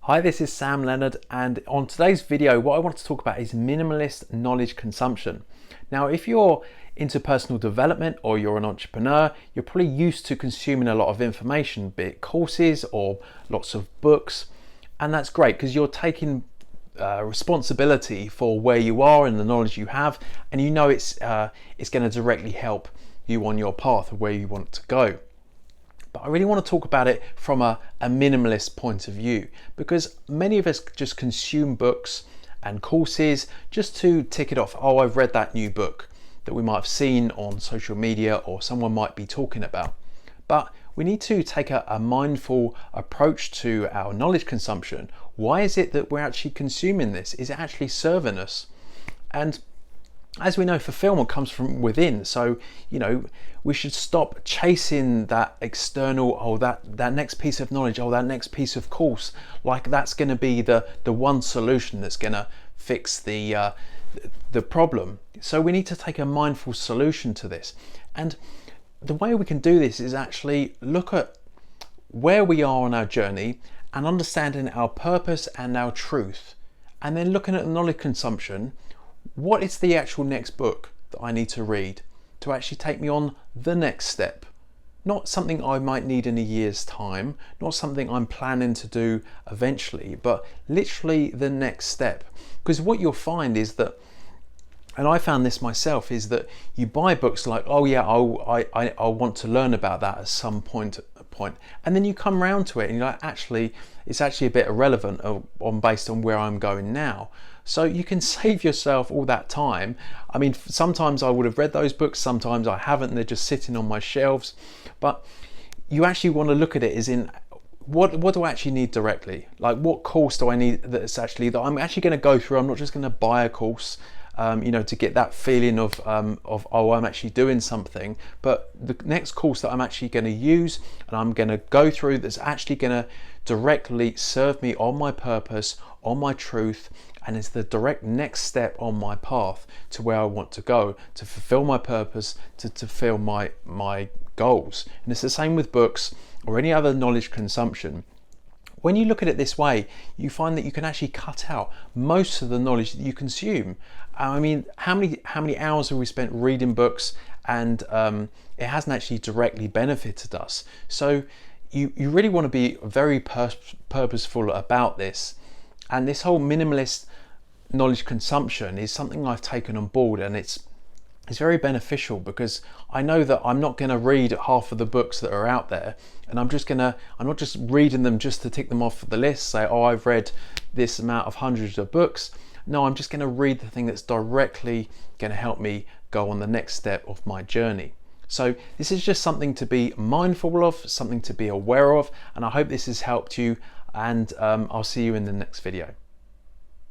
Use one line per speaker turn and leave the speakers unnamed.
Hi, this is Sam Leonard, and on today's video what I want to talk about is minimalist knowledge consumption. Now, if you're into personal development or you're an entrepreneur, you're probably used to consuming a lot of information, be it courses or lots of books, and that's great because you're taking responsibility for where you are and the knowledge you have, and you know it's going to directly help you on your path of where you want to go. But I really want to talk about it from a minimalist point of view, because many of us just consume books and courses just to tick it off. Oh, I've read that new book that we might have seen on social media or someone might be talking about. But we need to take a mindful approach to our knowledge consumption. Why is it that we're actually consuming this? Is it actually serving us? And as we know, fulfillment comes from within. So, we should stop chasing that external, that next piece of knowledge, that next piece of course, like that's going to be the one solution that's going to fix the problem. So we need to take a mindful solution to this. And the way we can do this is actually look at where we are on our journey and understanding our purpose and our truth. And then looking at the knowledge consumption. What is the actual next book that I need to read to actually take me on the next step? Not something I might need in a year's time, not something I'm planning to do eventually, but literally the next step. Because what you'll find is that, and I found this myself, is that you buy books like, oh yeah, I want to learn about that at some point, and then you come round to it and you're like, actually, it's actually a bit irrelevant based on where I'm going now. So you can save yourself all that time. I mean, sometimes I would have read those books, sometimes I haven't, and they're just sitting on my shelves. But you actually want to look at it as in, what do I actually need directly? Like, what course do I need that I'm actually going to go through? I'm not just going to buy a course, to get that feeling of oh, I'm actually doing something. But the next course that I'm actually going to use and I'm going to go through that's actually going to directly serve me on my purpose, on my truth, and it's the direct next step on my path to where I want to go, to fulfill my purpose, to fulfill my goals. And it's the same with books or any other knowledge consumption. When you look at it this way, you find that you can actually cut out most of the knowledge that you consume. I mean, how many hours have we spent reading books and it hasn't actually directly benefited us? So you really want to be very purposeful about this. And this whole minimalist knowledge consumption is something I've taken on board, and it's very beneficial because I know that I'm not going to read half of the books that are out there, and I'm not just reading them just to tick them off the list, say, oh, I've read this amount of hundreds of books. No, I'm just going to read the thing that's directly going to help me go on the next step of my journey. So this is just something to be mindful of, something to be aware of, and I hope this has helped you, and I'll see you in the next video.